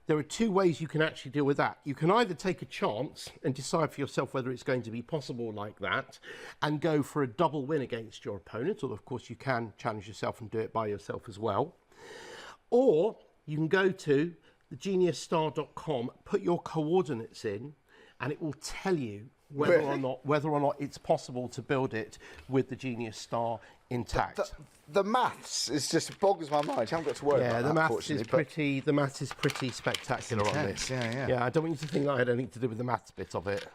there are 2 ways you can actually deal with that. You can either take a chance and decide for yourself whether it's going to be possible like that and go for a double win against your opponent, or of course you can challenge yourself and do it by yourself as well. Or you can go to thegeniusstar.com, put your coordinates in, and it will tell you whether or not it's possible to build it with the Genius Star intact. The maths is just boggles my mind. You haven't got to worry about that. The maths is pretty spectacular on this. Yeah, I don't want you to think that I had anything to do with the maths bit of it.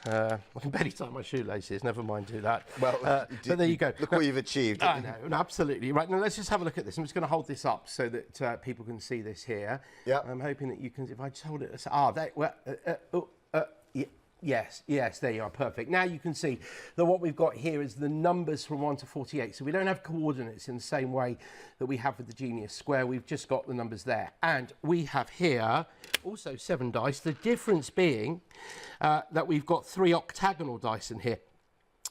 I can barely tie my shoelaces, never mind do that. Well, but there you go. Look what you've achieved. I know, no, absolutely. Right, now let's just have a look at this. I'm just going to hold this up so that people can see this here. Yeah. I'm hoping that you can, if I just hold it, yes, there you are, perfect. Now you can see that what we've got here is the numbers from 1 to 48. So we don't have coordinates in the same way that we have with the Genius Square. We've just got the numbers there. And we have here also 7 dice. The difference being that we've got 3 octagonal dice in here.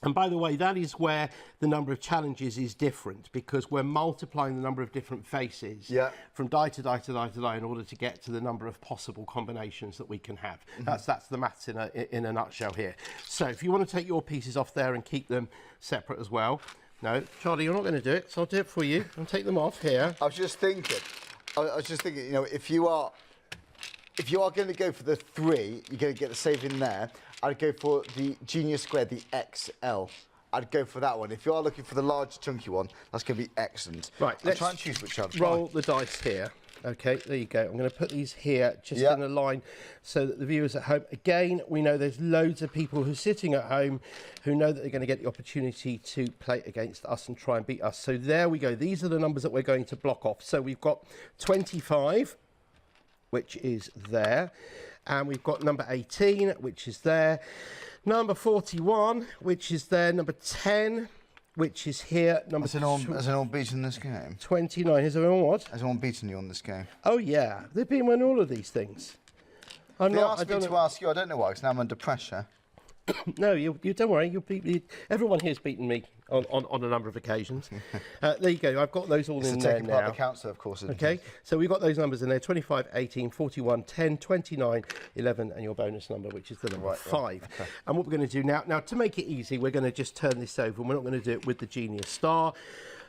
And by the way, that is where the number of challenges is different, because we're multiplying the number of different faces from die to die to die to die in order to get to the number of possible combinations that we can have. That's the maths in a nutshell here. So if you want to take your pieces off there and keep them separate as well. No, Charlie, you're not going to do it, so I'll do it for you. I'll take them off here. I was just thinking, you know, if you are going to go for the 3, you're going to get the save in there. I'd go for the Genius Square, the XL. I'd go for that one. If you are looking for the large, chunky one, that's going to be excellent. Right, let's try and choose which one. Roll the dice here. Okay, there you go. I'm going to put these here just in a line so that the viewers at home, again, we know there's loads of people who are sitting at home who know that they're going to get the opportunity to play against us and try and beat us. So there we go. These are the numbers that we're going to block off. So we've got 25, which is there. And we've got number 18, which is there. Number 41, which is there. Number 10, which is here. Number Has anyone beaten this game? 29. Has anyone what? Has anyone beaten you on this game? Oh, yeah. They've been winning all of these things. They asked me to ask you. I don't know why, because now I'm under pressure. No, you don't worry. Everyone here's beaten me on a number of occasions. There you go. I've got those all in there now. Part of the council, of course. Okay, so we've got those numbers in there: 25, 18, 41, 10, 29, 11, and your bonus number, which is the number 5. Okay. And what we're going to do now, to make it easy, we're going to just turn this over, and we're not going to do it with the Genius Star.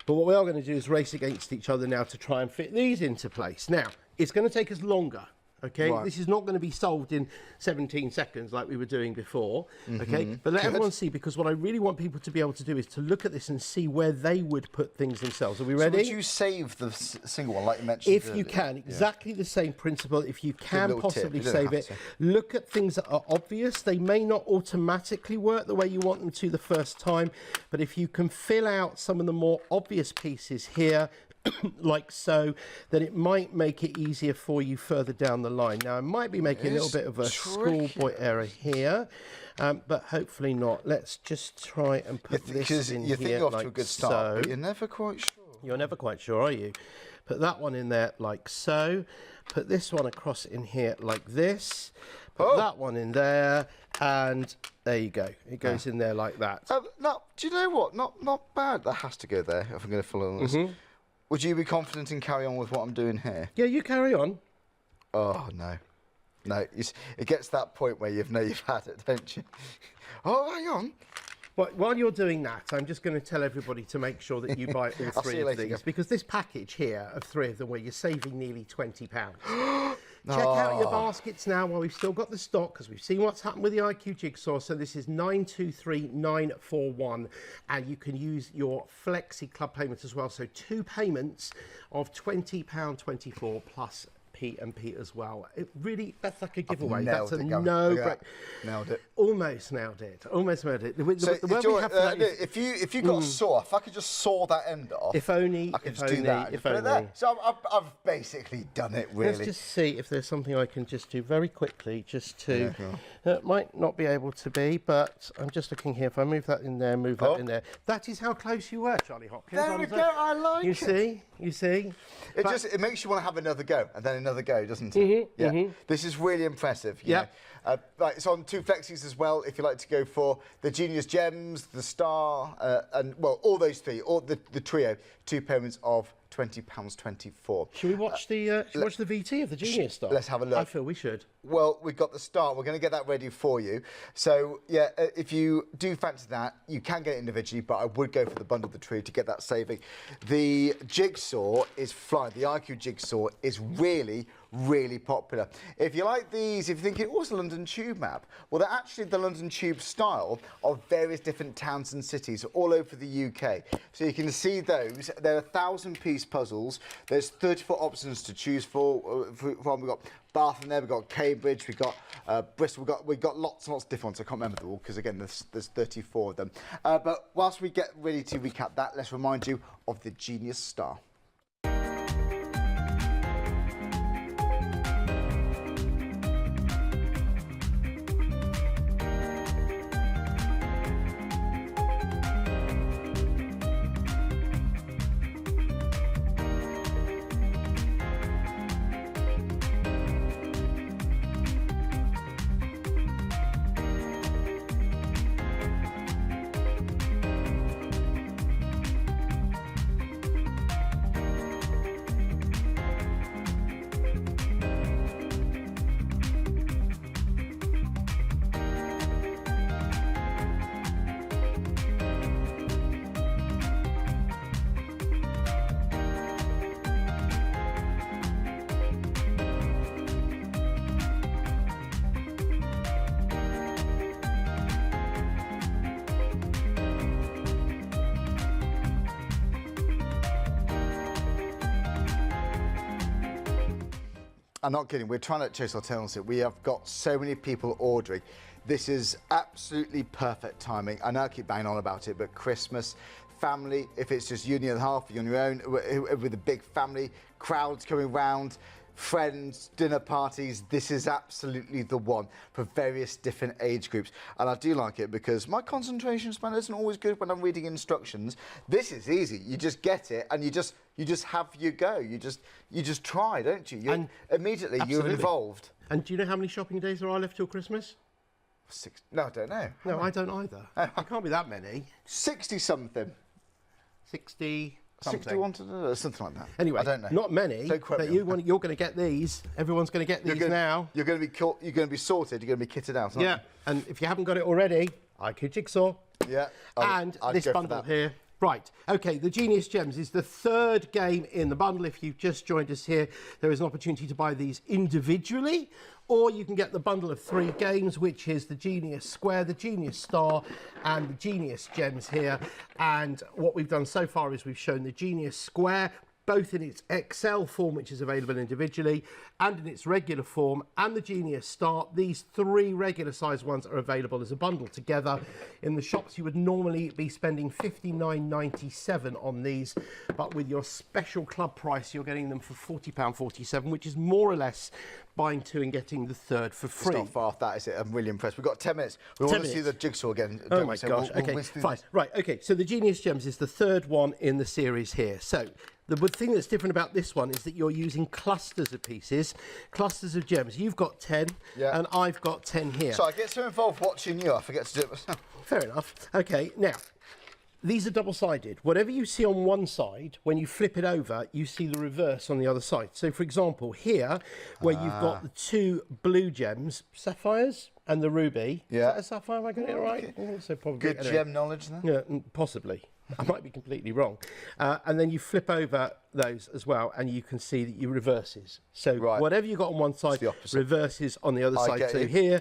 But what we are going to do is race against each other now to try and fit these into place. Now, it's going to take us longer. Okay, this is not going to be solved in 17 seconds like we were doing before. Okay, but let everyone see, because what I really want people to be able to do is to look at this and see where they would put things themselves. Are we ready? So would you save the single one like you mentioned? If you can, exactly the same principle. If you can possibly save it, look at things that are obvious. They may not automatically work the way you want them to the first time, but if you can fill out some of the more obvious pieces here, like so, then it might make it easier for you further down the line. Now, I might be making a little bit of a schoolboy error here, but hopefully not. Let's just try and put this in here. You think you're off to a good start, but you're never quite sure. You're never quite sure, are you? Put that one in there like so. Put this one across in here like this. Put that one in there, and there you go. It goes in there like that. No, do you know what? Not bad. That has to go there if I'm going to follow on this. Would you be confident in carry on with what I'm doing here? Yeah, you carry on. Oh, no. No, it gets to that point where you've had it, don't you? Oh, hang on. Well, while you're doing that, I'm just going to tell everybody to make sure that you buy all 3 of these, because this package here of 3 of them, where you're saving nearly £20. Check out your baskets now while we've still got the stock, because we've seen what's happened with the IQ Jigsaw. So this is 923941, and you can use your Flexi Club payments as well. So 2 payments of £20.24 plus P&P as well. It really, that's like a giveaway. That's a no-brainer. Nailed it. Almost nailed it. Almost nailed it. So if you got a saw, if I could just saw that end off, if only, I could just do that. If only. So I've basically done it, really. Let's just see if there's something I can just do very quickly, just to. It might not be able to be, but I'm just looking here. If I move that in there, move that in there. That is how close you were, Charlie Hopkins. There we go. I like it. You see. It makes you want to have another go, and then another go, doesn't it? This is really impressive. You know. Right, it's on 2 Flexis as well, if you like to go for the Genius Gems, the Star, and, well, all those 3, or the trio, 2 payments of £20.24. Should we watch the VT of the Genius Star? Let's have a look. I feel we should. Well, we've got the Star. We're going to get that ready for you. So, yeah, if you do fancy that, you can get it individually, but I would go for the bundle of the tree to get that saving. The Jigsaw is flying. The IQ Jigsaw is really, really popular. If you like these, if you're thinking, oh, it's a London Tube map, well, they're actually the London Tube style of various different towns and cities all over the UK. So you can see those. They're 1,000-piece puzzles. There's 34 options to choose from. We've got Bath in there, we've got Cambridge, we've got Bristol, we've got lots and lots of different ones. I can't remember them all because, again, there's 34 of them. But whilst we get ready to recap that, let's remind you of the Genius Star. I'm not kidding, we're trying to chase our tails here. We have got so many people ordering. This is absolutely perfect timing. I know I keep banging on about it, but Christmas, family, if it's just you and the other half, you're on your own, with a big family, crowds coming round, friends, dinner parties, this is absolutely the one for various different age groups. And I do like it because my concentration span isn't always good when I'm reading instructions. This is easy. You just get it and you just have your go. You just try, don't you? And immediately you're involved. And do you know how many shopping days there are left till Christmas? No, I don't know. No, I don't either. It can't be that many. 60-something. 60... something. 61 to something like that. Anyway, I don't know. Not many. But you're going to get these. Everyone's going to get these now. You're going to be you're going to be sorted. You're going to be kitted out. Aren't you? And if you haven't got it already, IQ Jigsaw. Yeah. And this bundle here. Right. Okay. The Genius Gems is the third game in the bundle. If you've just joined us here, there is an opportunity to buy these individually, or you can get the bundle of 3 games, which is the Genius Square, the Genius Star, and the Genius Gems here. And what we've done so far is we've shown the Genius Square, both in its XL form, which is available individually, and in its regular form, and the Genius Star. These 3 regular size ones are available as a bundle together. In the shops, you would normally be spending £59.97 on these, but with your special club price, you're getting them for £40.47, which is more or less buying 2 and getting the third for free. It's not far off that, is it? I'm really impressed. We've got 10 minutes. We want to see the jigsaw again. Oh my gosh. Okay, fine. Right, okay, so the Genius Gems is the third one in the series here. So the thing that's different about this one is that you're using clusters of pieces, clusters of gems. You've got 10, and I've got 10 here. So I get so involved watching you, I forget to do it myself. Fair enough. Okay, now, these are double-sided. Whatever you see on one side, when you flip it over, you see the reverse on the other side. So, for example, here, where you've got the 2 blue gems, sapphires, and the ruby. Yeah. Is that a sapphire? Have I got it right? Okay. So probably, Good gem knowledge then? Yeah, possibly. I might be completely wrong. And then you flip over those as well, and you can see that you reverses. So whatever you got on one side reverses on the other side. So here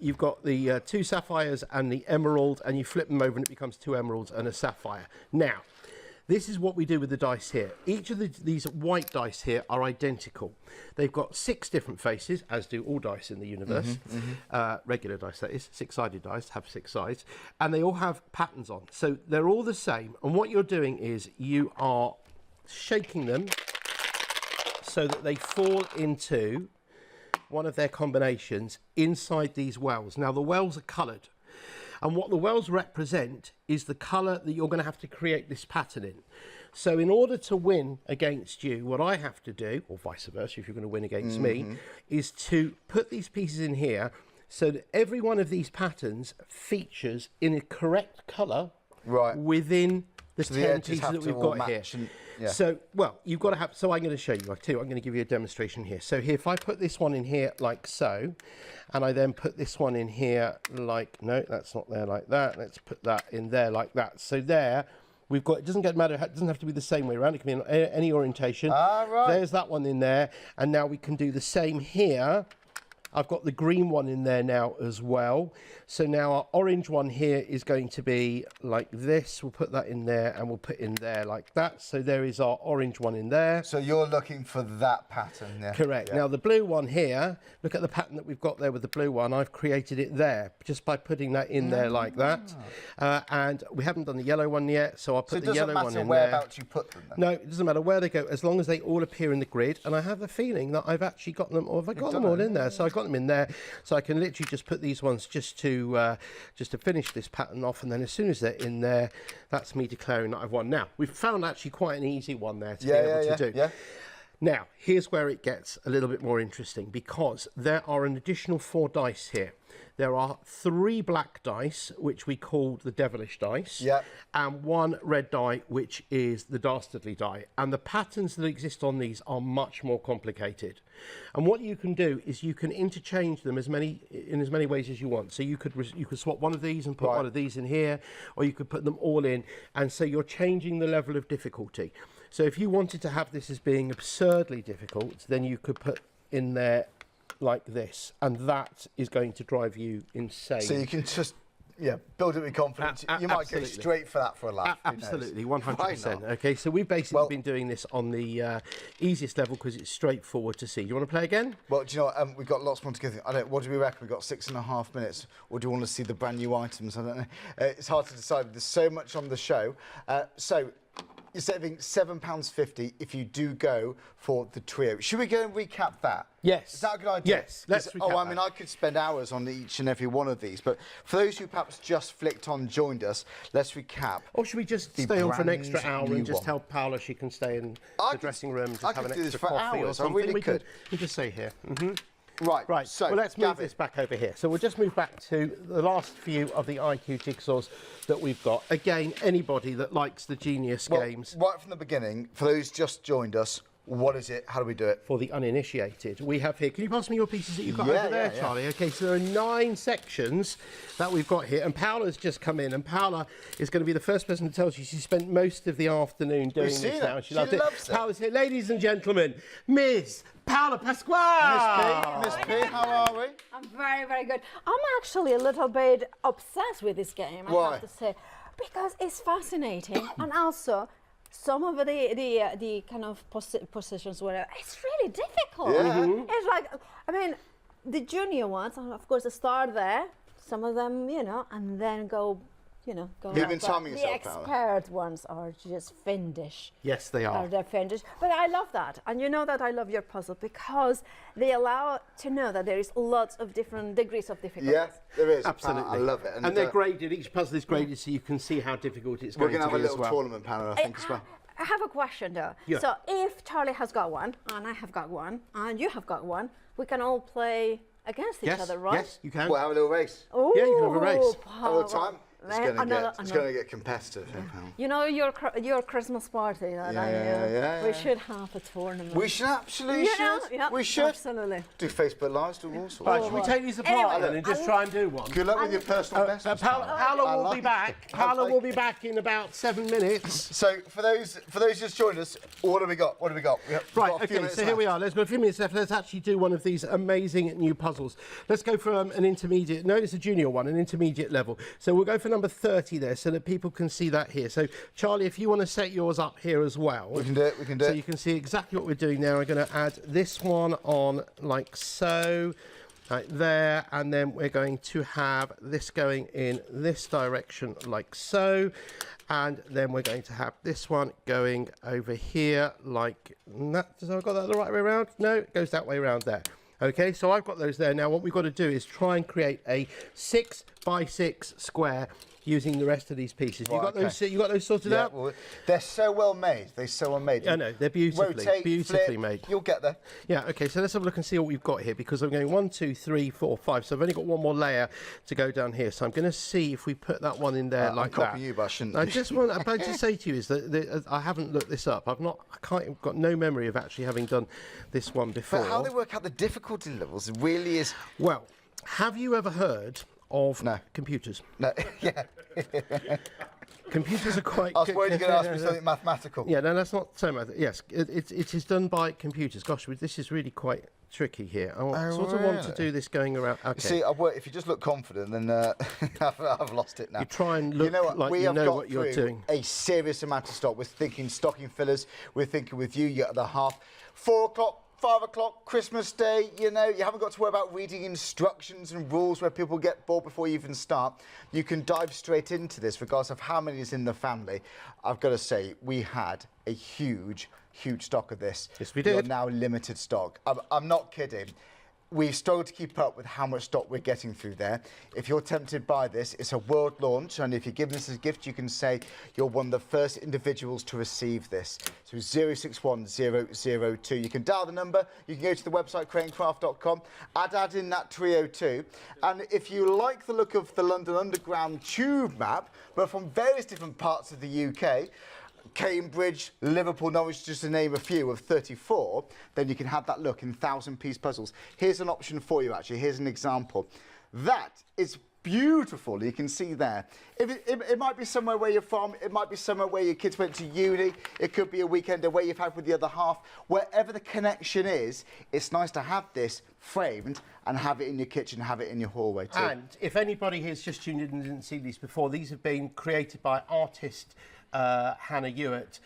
you've got the 2 sapphires and the emerald, and you flip them over and it becomes 2 emeralds and a sapphire. Now, this is what we do with the dice here. Each of these white dice here are identical. They've got 6 different faces, as do all dice in the universe. Regular dice, that is. 6-sided dice have 6 sides. And they all have patterns on. So they're all the same. And what you're doing is you are shaking them so that they fall into one of their combinations inside these wells. Now, the wells are coloured. And what the wells represent is the colour that you're going to have to create this pattern in. So in order to win against you, what I have to do, or vice versa, if you're going to win against me, is to put these pieces in here so that every one of these patterns features in a correct colour within the 10 pieces that we've got here. So, well, you've got to have, so I'm going to show you, I'm going to give you a demonstration here. So here, if I put this one in here like so, and I then put this one in here like, no, that's not there like that. Let's put that in there like that. So there, We've got, it doesn't matter, it doesn't have to be the same way around, it can be in any orientation. Ah, right. There's that one in there, and now we can do the same here. I've got the green one in there now as well. So now our orange one here is going to be like this. We'll put that in there and we'll put in there like that. So there is our orange one in there. So you're looking for that pattern, yeah? Correct. Yeah. Now the blue one here, look at the pattern that we've got there with the blue one. I've created it there just by putting that in there like that. And we haven't done the yellow one yet, so I'll put the yellow one in there. So it doesn't matter whereabouts you put them then? No, it doesn't matter where they go, as long as they all appear in the grid. And I have a feeling that I've actually got them, or have I got them all in there? So I got them in there. So I can literally just put these ones just to finish this pattern off, and then as soon as they're in there, that's me declaring that I've won. Now, we've found actually quite an easy one there to be able to do. Yeah. Now, here's where it gets a little bit more interesting, because there are an additional 4 dice here. There are 3 black dice, which we call the devilish dice, and 1 red die, which is the dastardly die. And the patterns that exist on these are much more complicated. And what you can do is you can interchange them in as many ways as you want. So you could swap one of these and put one of these in here, or you could put them all in, and so you're changing the level of difficulty. So if you wanted to have this as being absurdly difficult, then you could put in there like this, and that is going to drive you insane. So you can just build it with confidence. You might go straight for that for a laugh. Absolutely, 100%. Okay, so we've basically been doing this on the easiest level because it's straightforward to see. Do you want to play again? Well, do you know what? We've got lots more to go through. What do we reckon? We've got 6.5 minutes, or do you want to see the brand new items? I don't know. It's hard to decide. There's so much on the show. So you're saving £7.50 if you do go for the trio. Should we go and recap that? Yes. Is that a good idea? Yes, let's recap I mean, I could spend hours on each and every one of these, but for those who perhaps just flicked on, joined us, let's recap. Or should we just stay on for an extra hour and just tell Paola she can stay in the dressing room and just have an extra coffee or something? I really could. We just stay here. Right. So, well, let's move Gavin. this back over here. So we'll just move back to the last few of the IQ jigsaws that we've got. Again, anybody that likes the Genius games. Right from the beginning, for those just joined us, what is it? How do we do it? For the uninitiated, we have here. Can you pass me your pieces that you've got over there, Charlie? Okay, so there are 9 sections that we've got here, and Paola's just come in, and Paola is going to be the first person to tell you she spent most of the afternoon doing this now. She loves it. Paola's here, ladies and gentlemen, Ms. Paola Pasquale. Miss P, how are we? I'm very, very good. I'm actually a little bit obsessed with this game, I have to say, because it's fascinating, and also some of the kind of positions where it's really difficult. It's like, I mean, the junior ones, of course, start there, some of them, and then go. You've been timing yourself, the expert ones are just fiendish. Yes, they are. They're fiendish. But I love that. And you know that I love your puzzle because they allow to know that there is lots of different degrees of difficulty. Yeah, there is. Absolutely. I love it. And they're graded. Each puzzle is graded so you can see how difficult it's going to be. We're going to have a little tournament panel, I think, as well. I have a question, though. Yeah. So if Charlie has got one, and I have got one, and you have got one, we can all play against each other, right? Yes, you can. We'll have a little race. Ooh, Yeah, you can have a race. Have a time. It's going to get competitive. You know your Christmas party. We should have a tournament. We should absolutely we should. Absolutely. Do Facebook Lives, do all sorts. Right, should we take these apart then and just try and do one? Good luck with your personal best. Paola will be back. Paola will be back in about 7 minutes. So for those just joined us, what have we got? We've Right, got a few okay, minutes so here we are. Let's go a few minutes left. Let's actually do one of these amazing new puzzles. Let's go for an intermediate. No, it's a junior one, an intermediate level. So we'll go for number 30 there so that people can see that here. So, Charlie, if you want to set yours up here as well. We can do it, So you can see exactly what we're doing now. I'm going to add this one on like so, right there, and then we're going to have this going in this direction like so. And then we're going to have this one going over here like that. Have I got that the right way around? No, it goes that way around there. Okay, so I've got those there. Now what we've got to do is try and create a 6 by 6 square using the rest of these pieces. Right, you got those sorted out? Well, they're so well made. I know, they're beautifully flip, made. You'll get there. Yeah, okay, so let's have a look and see what we've got here, because I'm going 1, 2, 3, 4, 5. So I've only got one more layer to go down here. So I'm going to see if we put that one in there like that. I'm copying you, but I shouldn't. I just want to say to you is that I haven't looked this up. I've got no memory of actually having done this one before. But how they work out the difficulty levels really is... Well, have you ever heard of computers? No, yeah. Computers are quite... I was worried you were going to ask me something mathematical. Yeah, no, that's not so mathematical. Yes, it is done by computers. Gosh, this is really quite tricky here. I sort of want to do this going around... Okay. You see, if you just look confident, then I've lost it now. You try and look like you know what you're doing. A serious amount of stock. We're thinking stocking fillers. We're thinking with you, you're at the half. 4 o'clock, 5 o'clock, Christmas Day, you know, you haven't got to worry about reading instructions and rules where people get bored before you even start. You can dive straight into this regardless of how many is in the family. I've got to say, we had a huge stock of this. Yes, we did. You're now limited stock. I'm not kidding. We've struggled to keep up with how much stock we're getting through there. If you're tempted by this, it's a world launch, and if you're giving this as a gift, you can say you're one of the first individuals to receive this. So 061002. You can dial the number, you can go to the website cranencraft.com, add in that trio too. And if you like the look of the London Underground tube map, but from various different parts of the UK, Cambridge, Liverpool, Norwich, just to name a few of 34, then you can have that look in 1,000-piece puzzles. Here's an option for you, actually. Here's an example. That is beautiful. You can see there. It might be somewhere where you're from. It might be somewhere where your kids went to uni. It could be a weekend away you've had with the other half. Wherever the connection is, it's nice to have this framed and have it in your kitchen, have it in your hallway too. And if anybody here's just tuned in and didn't see these before, these have been created by artist Hannah Hewitt,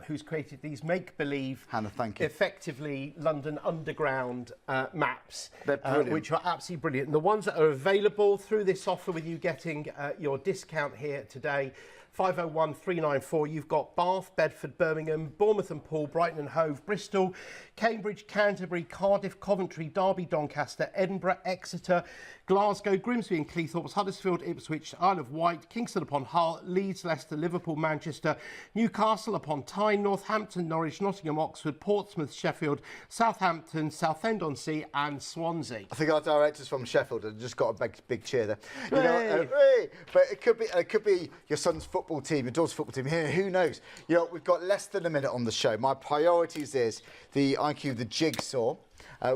who's created these make-believe, Hannah, thank you. effectively London Underground maps, They're brilliant. which are absolutely brilliant. And the ones that are available through this offer with you getting your discount here today, 501 394. You've got Bath, Bedford, Birmingham, Bournemouth and Poole, Brighton and Hove, Bristol, Cambridge, Canterbury, Cardiff, Coventry, Derby, Doncaster, Edinburgh, Exeter, Glasgow, Grimsby and Cleethorpes, Huddersfield, Ipswich, Isle of Wight, Kingston upon Hull, Leeds, Leicester, Liverpool, Manchester, Newcastle upon Tyne, Northampton, Norwich, Nottingham, Oxford, Portsmouth, Sheffield, Southampton, Southend-on-Sea and Swansea. I think our directors from Sheffield have just got a big cheer there. You know, hey! But it could be your son's football team, your daughter's football team. Here, who knows? You know, we've got less than a minute on the show. My priorities is the IQ, the Jigsaw.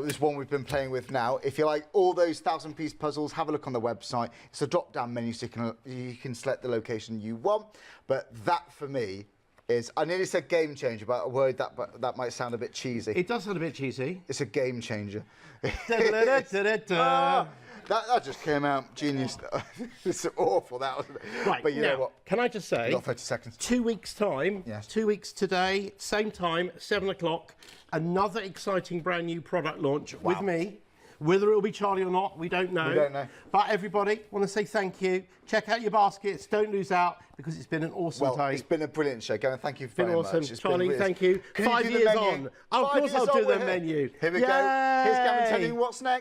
This one we've been playing with now. If you like all those 1,000-piece puzzles, have a look on the website. It's a drop-down menu, so you can select the location you want. But that, for me, is... I nearly said game changer, but I'm worried that might sound a bit cheesy. It does sound a bit cheesy. It's a game changer. Da-da-da-da-da. That just came out genius. It's awful, that wasn't it? Right, but you now, know what? Can I just say, You've got 30 seconds. 2 weeks' time, Yes. 2 weeks today, same time, 7 o'clock, another exciting brand new product launch with me. Whether it'll be Charlie or not, we don't know. We don't know. But everybody, want to say thank you. Check out your baskets. Don't lose out because it's been an awesome time. It's been a brilliant show, Gavin. Thank you It's been very awesome. much. It's Charlie, been thank you. Can 5 you do the years menu? on. Oh, of 5 course years I'll do on, the we're menu. Here we go. Here's Gavin telling you what's next.